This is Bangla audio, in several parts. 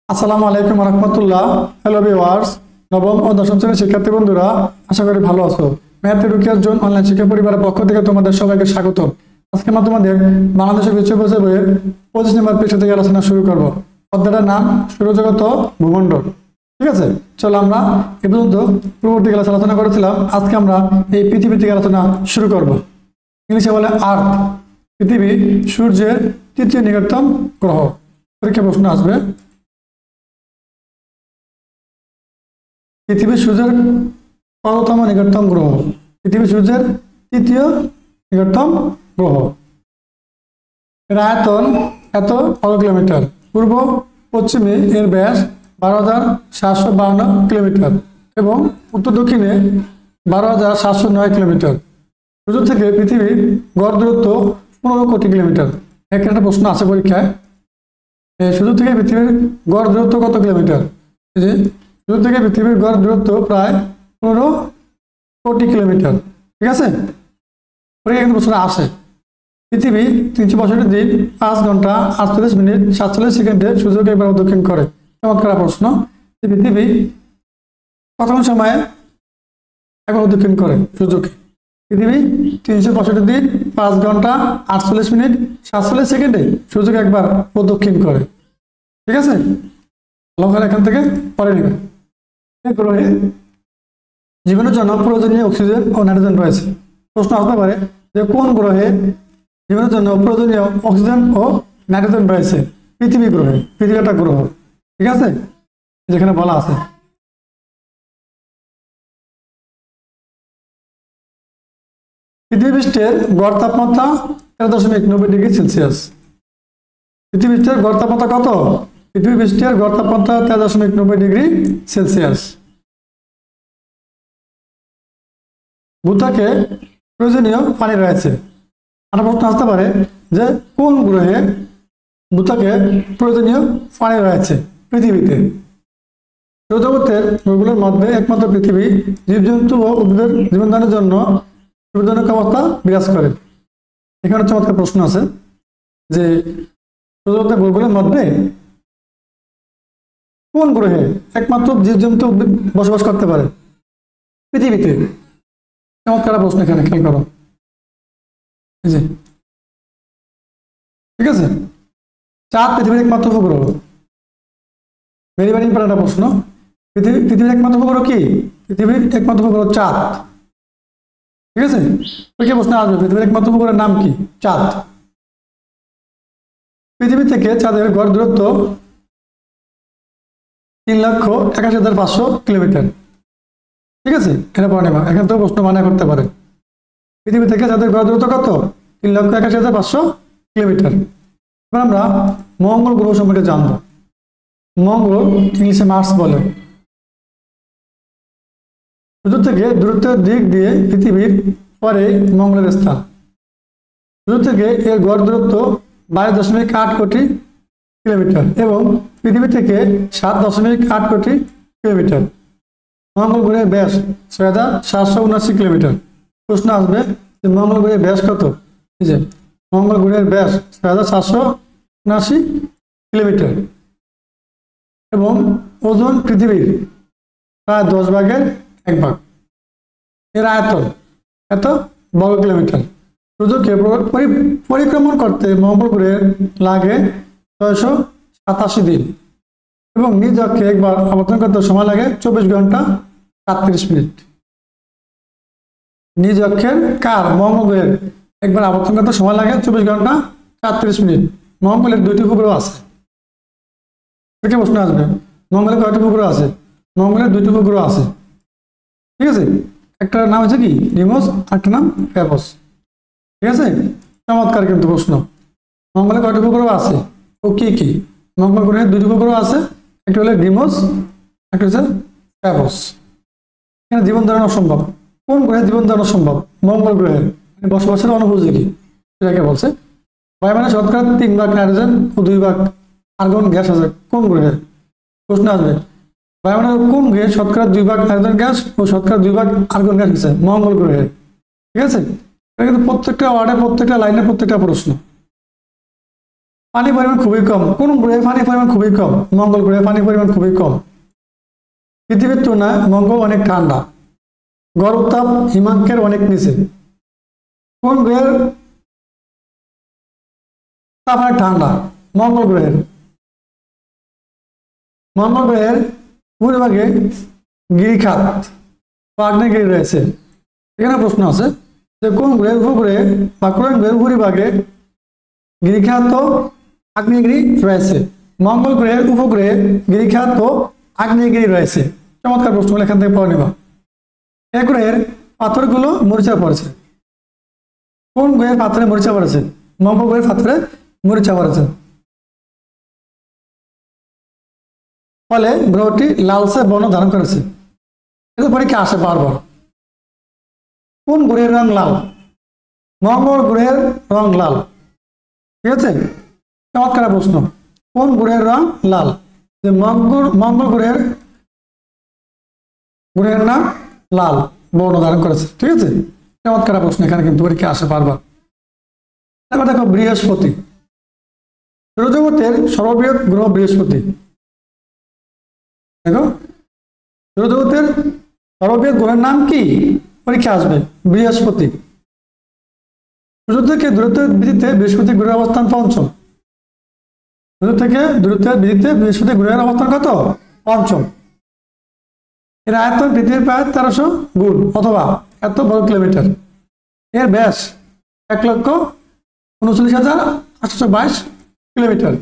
আসসালামু আলাইকুম রহমতুল্লাহ। হ্যালো ভিউয়ার্স, নবম ও দশম শ্রেণীর শিক্ষার্থী বন্ধুরা, আশা করি ভালো আছো। ম্যাথ এডুকেশন জোন অনলাইন শিক্ষা পরিবারের পক্ষ থেকে তোমাদের সবাইকে স্বাগত। আজকে আমরা তোমাদের বাংলাদেশের বিষয় বইয়ের 25 নম্বর পৃষ্ঠা থেকে আলোচনা শুরু করব। অধ্যায়টার নাম সৌরজগৎ ও ভূমণ্ডল। ঠিক আছে, চলো আমরা এ পর্যন্ত পূর্ববর্তী ক্লাসে আলোচনা করেছিলাম। আজকে আমরা এই পৃথিবী থেকে আলোচনা শুরু করব। ইংলিশে বলে আর্থ। পৃথিবী সূর্যের তৃতীয় নিকটতম গ্রহ। পরীক্ষা প্রশ্ন আসবে, পৃথিবী সূর্যের কততম নিকটতম গ্রহ? পৃথিবী সূর্যের তৃতীয় নিকটতম গ্রহ। এর আয়তন এত বর্গ কিলোমিটার। পূর্ব পশ্চিমে এর ব্যাস 12,752 কিলোমিটার এবং উত্তর দক্ষিণে 12,709 কিলোমিটার। সূর্য থেকে পৃথিবীর গড় দূরত্ব 15 কোটি কিলোমিটার। একটা প্রশ্ন আছে পরীক্ষায়, সূর্য থেকে পৃথিবীর গড় দূরত্ব কত কিলোমিটার? সূর্য থেকে পৃথিবীর গড় দূরত্ব প্রায় 15 কোটি কিলোমিটার। ঠিক আছে, কিন্তু প্রশ্ন আসে, পৃথিবী 365 দিন 5 ঘন্টা 48 মিনিট 47 সেকেন্ডে সূর্যকে একবার প্রদক্ষিণ করে। চমৎকার প্রশ্ন। পৃথিবী কতক্ষণ সময়ে একবার প্রদক্ষিণ করে সূর্যকে? পৃথিবী 365 দিন 5 ঘন্টা 48 মিনিট 47 সেকেন্ডে সূর্যকে একবার প্রদক্ষিণ করে। ঠিক আছে, লঙ্কা এখান থেকে পরে নেবে। গ্রহে জীবনের জন্য প্রয়োজনীয় অক্সিজেন ও নাইট্রোজেন রয়েছে। প্রশ্ন আসতে পারে যে কোন গ্রহে জীবনের জন্য প্রয়োজনীয় অক্সিজেন ও নাইট্রোজেন রয়েছে? পৃথিবী গ্রহে। পৃথিবী একটা গ্রহ। ঠিক আছে, যেখানে বলা আছে পৃথিবী পৃষ্ঠের গড় তাপমাত্রা 13.90 ডিগ্রি সেলসিয়াস। পৃথিবী পৃষ্ঠের গড় তাপমাত্রা কত? পৃথিবী পৃষ্ঠের গড় তাপমাত্রা 13.90 ডিগ্রি সেলসিয়াস। ভূত্বকে প্রয়োজনীয় পানি রয়েছে। আর প্রশ্ন আসতে পারে যে কোন গ্রহে ভূত্বকে প্রয়োজনীয় পানি রয়েছে? পৃথিবীতে। সৌরজগতের গ্রহগুলোর মধ্যে একমাত্র পৃথিবী জীবজন্তু ও উদ্ভিদের জীবনধারণের জন্য সুবিধাজনক অবস্থা বিরাজ করে। এখানে চমৎকার প্রশ্ন আছে যে সৌরজগতের গ্রহগুলোর মধ্যে কোন গ্রহে একমাত্র জীবজন্তু উদ্ভিদ বসবাস করতে পারে? পৃথিবীতে। চমৎকার প্রশ্ন, এখানে খেয়াল করো। ঠিক আছে, চাঁদ পৃথিবীর একমাত্র উপগ্রহ। ভেরি ভেরি ইম্পর্টেন্ট একটা প্রশ্ন। পৃথিবীর একমাত্র উপগ্রহ কি? পৃথিবীর একমাত্র উপগ্রহ চাঁদ। ঠিক আছে, প্রশ্ন আসবে পৃথিবীর একমাত্র উপগ্রহের নাম কি? চাঁদ। পৃথিবী থেকে চাঁদের গড় দূরত্ব 3,81,500 কিলোমিটার। ঠিক আছে, এটা পড়ে নেবা, এখান থেকে প্রশ্ন মানা করতে পারে। পৃথিবী থেকে চাঁদের গড় দূরত্ব কত? 3,81,500 কিলোমিটার। এবার আমরা মঙ্গল গ্রহ সম্পর্কে জানবো। মঙ্গল ইংলিশে মার্স বলে। সূর্য থেকে দূরত্বের দিক দিয়ে পৃথিবীর পরে মঙ্গলের স্থান। সূর্য থেকে এর গড় দূরত্ব 22.8 কোটি কিলোমিটার এবং পৃথিবী থেকে 7.8 কোটি কিলোমিটার। মঙ্গল গ্রহের ব্যাস 6,779 কিলোমিটার। প্রশ্ন আসবে যে মঙ্গল গ্রহের ব্যাস কত? এই যে মঙ্গল গ্রহের ব্যাস 6,779 কিলোমিটার এবং ওজন পৃথিবীর প্রায় 10/1 এর আয়তন এত বর্গ কিলোমিটার। সূর্যকে পরিক্রমণ করতে মঙ্গল গ্রহের লাগে 687 দিন এবং নিজ অক্ষে একবার আবর্তন করতে সময় লাগে 24 ঘন্টা 37 মিনিট। নিজ অক্ষের কার? মঙ্গল গ্রহের একবার আবর্তন করতে সময় লাগে 24 ঘন্টা 37 মিনিট। মঙ্গলের 2টি উপগ্রহ আছে। প্রশ্ন আসবে মঙ্গলের কয়টি উপগ্রহ আছে? মঙ্গলের 2টি উপগ্রহ আছে। ঠিক আছে, একটা নাম হচ্ছে কি ডিমোস, একটা নাম ফেবস। ঠিক আছে, চমৎকার কিন্তু প্রশ্ন। মঙ্গলে কয়টি উপগ্রহ আছে ও কি কি? মঙ্গল গ্রহের 2টি উপগ্রহ আছে, একটা হলো ডিমোস, একটা হচ্ছে ফেবস। এখানে জীবন ধারণ অসম্ভব। কোন গ্রহে জীবন ধারণ সম্ভব? মঙ্গল গ্রহে বসবাসের অনুপযোগী সেটাকে বলছে। বায়ুমণ্ডলে শতকরা 3 ভাগ নাইট্রোজেন ও 2 ভাগ আর্গন গ্যাস আছে। কোন গ্রহে? প্রশ্ন আসবে বায়ুমণ্ডলের কোন গ্রহে শতকরা 2 ভাগ নাইট্রোজেন গ্যাস ও শতকরা 2 ভাগ আর্গন গ্যাস আছে? মঙ্গল গ্রহে। ঠিক আছে, এটা কিন্তু প্রত্যেকটা ওয়ার্ডে, প্রত্যেকটা লাইনে, প্রত্যেকটা প্রশ্ন। পানির পরিমাণ খুবই কম। কোন গ্রহে পানির পরিমাণ খুবই কম? মঙ্গল গ্রহে পানির পরিমাণ খুবই কম। পৃথিবীর তুলনায় মঙ্গল অনেক ঠান্ডা, গড় উত্তাপ হিমাঙ্কের অনেক নিচে। কোন গ্রহের তাপ অনেক ঠান্ডা? মঙ্গল গ্রহের। মঙ্গল গ্রহের ভূভাগে গিরিখাত বা আগ্নেয়গিরি রয়েছে। এখানে প্রশ্ন আছে যে কোন গ্রহের উপগ্রহে বা কোন গ্রহের ভূভাগে গিরিখাত ও আগ্নেয়গিরি রয়েছে? মঙ্গল গ্রহের উপগ্রহে গিরিখাত ও আগ্নেয়গিরি রয়েছে। চমৎকার প্রশ্নগুলো এখান থেকে পড়ে নেবা। এ গ্রহের পাথরগুলো মরিচা পড়েছে। কোন গ্রহের পাথরে মরিচা পড়েছে? মঙ্গল গ্রহের পাথরে মরিচা পড়েছে। ফলে গ্রহটি লালচে বর্ণ ধারণ করেছে। এটা পরীক্ষা আসে বারবার। কোন গ্রহের রং লাল? মঙ্গল গ্রহের রং লাল। ঠিক আছে, চমৎকার প্রশ্ন। কোন গ্রহের রং লাল? যে মঙ্গল গ্রহের নাম লাল বর্ণ ধারণ করেছে। ঠিক আছে, চমৎকার প্রশ্ন, এখানে কিন্তু পরীক্ষা আসে বারবার। এবার দেখো বৃহস্পতি। সৌরজগতের সর্ববৃহৎ গ্রহ বৃহস্পতি। দেখো সৌরজগতের সর্ববৃহৎ গ্রহের নাম কি? পরীক্ষা আসবে বৃহস্পতি। সূর্য থেকে দূরত্বের ভিত্তিতে বৃহস্পতি গ্রহের অবস্থান পঞ্চম। সূর্য থেকে দূরত্বের ভিত্তিতে বৃহস্পতি গ্রহের অবস্থান কত? পঞ্চম। এর আয়তন পৃথিবীর প্রায় 1300 গুণ অথবা এত বর্গ কিলোমিটার। এর ব্যাস 1,39,822 কিলোমিটার।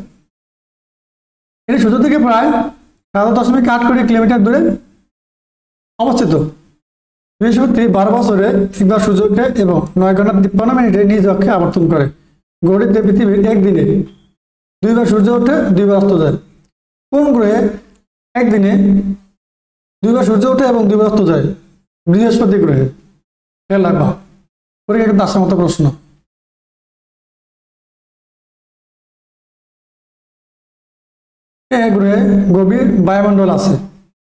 এটি সূর্য থেকে প্রায় 7.8 কোটি কিলোমিটার দূরে অবস্থিত। বৃহস্পতি 12 বছরে একবার সূর্যকে এবং 9 ঘন্টা 53 মিনিটে নিজ অক্ষে আবর্তন করে। গ্রহটিতে পৃথিবীর একদিনে 2বার সূর্য ওঠে, 2বার অস্ত যায়। কোন গ্রহে একদিনে 2বার সূর্য ওঠে এবং 2বার অস্ত যায়? বৃহস্পতি গ্রহে। খেয়াল রাখবা, পরীক্ষা কিন্তু আসার মতো প্রশ্ন। এই গ্রহে গভীর বায়ুমণ্ডল আছে।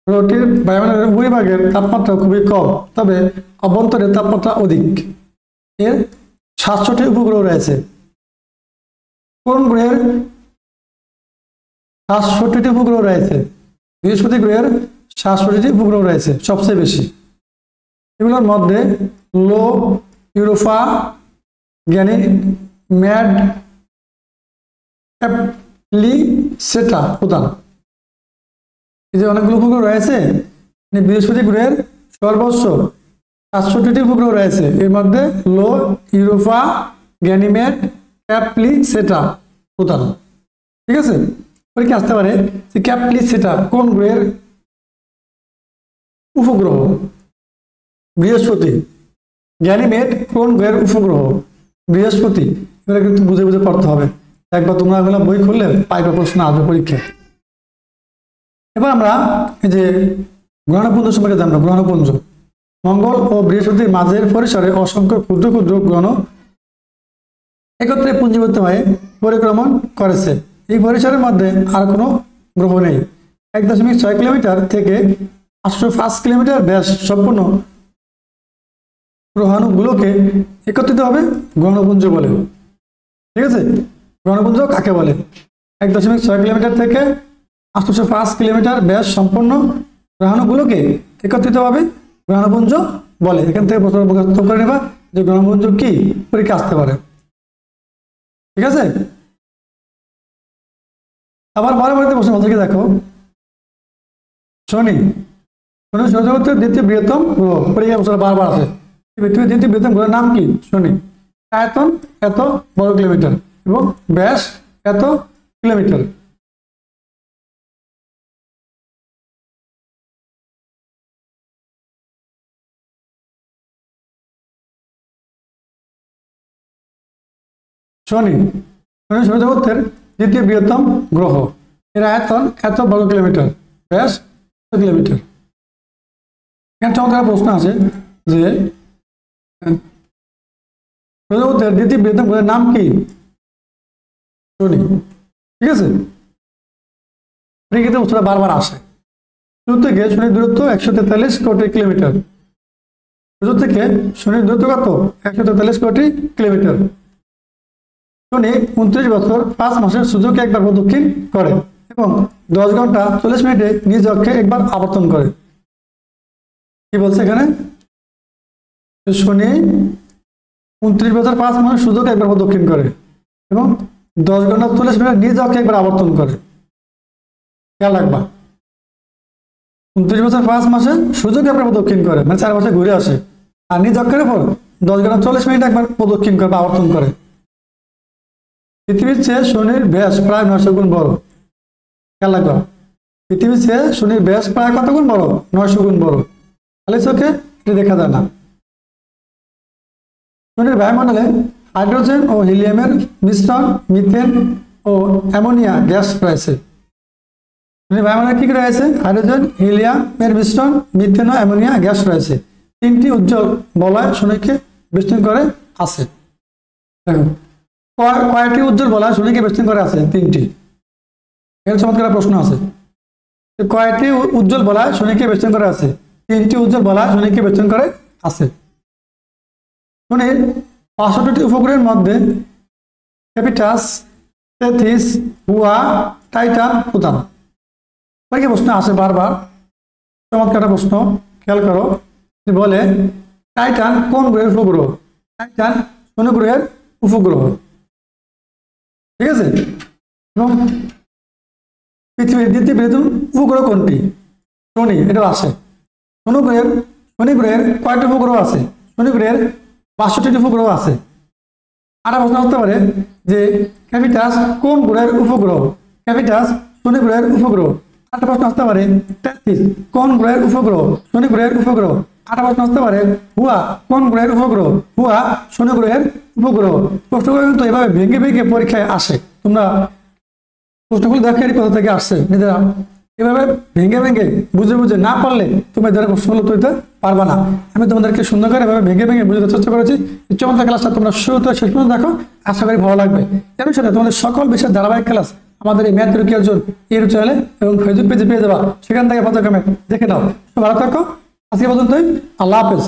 গ্রহটির বায়ুমণ্ডলের উপরিভাগের তাপমাত্রা খুবই কম, তবে অভ্যন্তরের তাপমাত্রা অধিক। এর 700টি উপগ্রহ রয়েছে। কোন গ্রহের 700টি উপগ্রহ রয়েছে? বৃহস্পতি গ্রহের 700টি উপগ্রহ রয়েছে, সবচেয়ে বেশি। এগুলোর মধ্যে লো, ইউরোপা, গ্যানিমেড, সেটা প্রধান। এই যে অনেকগুলো উপগ্রহ রয়েছে, বৃহস্পতি গ্রহের সর্বোচ্চ 700টি উপগ্রহ রয়েছে। এর মধ্যে লো, ইউরোপা, গ্যানিমেড, সেটা প্রধান। ঠিক আছে, পরীক্ষা আসতে পারে যে সেটা কোন গ্রহের উপগ্রহ? বৃহস্পতি। গ্যানিমেড কোন গ্রহের উপগ্রহ? বৃহস্পতি। এগুলো কিন্তু বুঝে বুঝে পড়তে হবে। একবার তোমরা এগুলো বই খুললে পাইবা, প্রশ্ন আসবে পরীক্ষায়। এবার আমরা এই যে গ্রহণপুঞ্জ সম্পর্কে জানবো। গ্রহণপুঞ্জ মঙ্গল ও বৃহস্পতির মাঝের পরিসরে অসংখ্য ক্ষুদ্র ক্ষুদ্র গ্রহ একত্রে পুঞ্জীভূত হয়ে পরিক্রমণ করেছে। এই পরিসরের মধ্যে আর কোনো গ্রহ নেই। 1.6 কিলোমিটার থেকে 805 কিলোমিটার ব্যাস সম্পূর্ণ গ্রহাণুগুলোকে একত্রিত হবে গ্রহণপুঞ্জ বলে। ঠিক আছে, গ্রহণপুঞ্জ কাকে বলে? 1.6 কিলোমিটার থেকে 805 কিলোমিটার ব্যাস সম্পন্ন গ্রহাণুগুলোকে একত্রিতভাবে গ্রহণপুঞ্জ বলে। এখান থেকে প্রশ্ন মুখস্থ করে নেবা যে গ্রহণপুঞ্জ কি, পরীক্ষা আসতে পারে। ঠিক আছে, আবার পরবর্তী প্রশ্ন থেকে দেখো শনি। শনি সৌরজগতের দ্বিতীয় বৃহত্তম গ্রহ। পরীক্ষা প্রশ্ন বারবার আসে। পৃথিবীর দ্বিতীয় বৃহত্তম গ্রহের নাম কি? শনি। আয়তন এত বর্গ কিলোমিটার এবং ব্যাস এত কিলোমিটার। শনি সৌরজগতের দ্বিতীয় বৃহত্তম গ্রহ। এর আয়তন এত বর্গ কিলোমিটার, ব্যাস কিলোমিটার। এখানে চমৎকার প্রশ্ন আছে যে সৌরজগতের দ্বিতীয় বৃহত্তম গ্রহের নাম কি? শনি। ঠিক আছে, পরীক্ষাতে প্রশ্নটা বারবার আসে। সূর্য থেকে শনির দূরত্ব 143 কোটি কিলোমিটার। সূর্য থেকে শনির দূরত্ব কত? 143 কোটি কিলোমিটার। শনি 29 বছর 5 মাসের সূর্যকে একবার প্রদক্ষিণ করে এবং 10 ঘন্টা 40 মিনিটে নিজ অক্ষে একবার আবর্তন করে। কি বলছে এখানে? শনি 29 বছর 5 মাসের সূর্যকে একবার প্রদক্ষিণ করে এবং 10 ঘন্টা 40 মিনিট নিজ অক্ষে একবার আবর্তন করে। খেয়াল রাখবা, 29 বছর 5 মাসে সূর্যকে একবার প্রদক্ষিণ করে, মানে 4 মাসে ঘুরে আসে, আর নিজ অক্ষের উপর 10 ঘন্টা 40 মিনিট একবার প্রদক্ষিণ করে বা আবর্তন করে। পৃথিবীর চেয়ে শনির ব্যাস প্রায় 900 গুণ বড়। খেয়াল রাখবা, পৃথিবীর চেয়ে শনির ব্যাস প্রায় কত গুণ বড়? 900 গুণ বড়। খালি চোখে এটা দেখা যায় না। শনির বায়ুমণ্ডলে হাইড্রোজেন ও হিলিয়ামের মিশ্রণ, মিথেন ও অ্যামোনিয়া গ্যাস রয়েছে। শনির বায়ুমণ্ডলে কি রয়েছে? হাইড্রোজেন, হিলিয়ামের মিশ্রণ, মিথেন ও অ্যামোনিয়া গ্যাস রয়েছে। 3টি উজ্জ্বল বলয় শনিকে বেষ্টন করে আছে। দেখো, কয়টি উজ্জ্বল বলয় শনিকে বেষ্টন করে আছে? 3টি। এর চমৎকার প্রশ্ন আছে, কয়টি উজ্জ্বল বলয় শনিকে বেষ্টন করে আছে? 3টি উজ্জ্বল বলয় শনিকে বেষ্টন করে আছে। শনির 65টি উপগ্রহের মধ্যে ক্যাপিটাস, থেথিস, হুয়া, টাইটান প্রধান। অনেকে প্রশ্ন আসে বারবার, চমৎকার প্রশ্ন, খেয়াল করো। বলে টাইটান কোন গ্রহের উপগ্রহ? টাইটান শনি গ্রহের উপগ্রহ। ঠিক আছে? এবং পৃথিবীর দ্বিতীয় বৃহত্তম উপগ্রহ কোনটি? শনি, এটাও আসে। শনি গ্রহের কয়টি উপগ্রহ আছে? শনি গ্রহের 62টি উপগ্রহ আছে। আর প্রশ্ন হতে পারে যে ক্যাপিটাস কোন গ্রহের উপগ্রহ? ক্যাপিটাস শনি গ্রহের উপগ্রহ। আরেকটা প্রশ্ন আসতে পারে থেথিস কোন গ্রহের উপগ্রহ? শনি গ্রহের উপগ্রহ। আরেকটা প্রশ্ন আসতে পারে হুয়া কোন গ্রহের উপগ্রহ? হুয়া শনি গ্রহের উপগ্রহ। প্রশ্নগুলো কিন্তু এভাবে ভেঙে ভেঙে পরীক্ষায় আসে। তোমরা প্রশ্নগুলো দেখে কোথা থেকে আসছে নিজেরা এভাবে ভেঙে ভেঙে বুঝে বুঝে না পারলে তুমি এদের প্রশ্নগুলো উত্তর দিতে পারবা না। আমি তোমাদেরকে সুন্দর করে এভাবে ভেঙে ভেঙে বুঝতে চেষ্টা করেছি। চমৎকার ক্লাসটা তোমরা শুরু থেকে শেষ পর্যন্ত দেখো, আশা করি ভালো লাগবে। এর সাথে তোমাদের সকল বিষয়ের ধারাবাহিক ক্লাস আমাদের এই ম্যাথ রুকিয়ার জন্য ইউটিউব চ্যানেলে এবং ফেসবুক পেজে পেয়ে যাবা, সেখান থেকে পর্যায়ক্রমে দেখে নাও। ভালো থাকো, আজকে পর্যন্তই, আল্লাহ হাফেজ।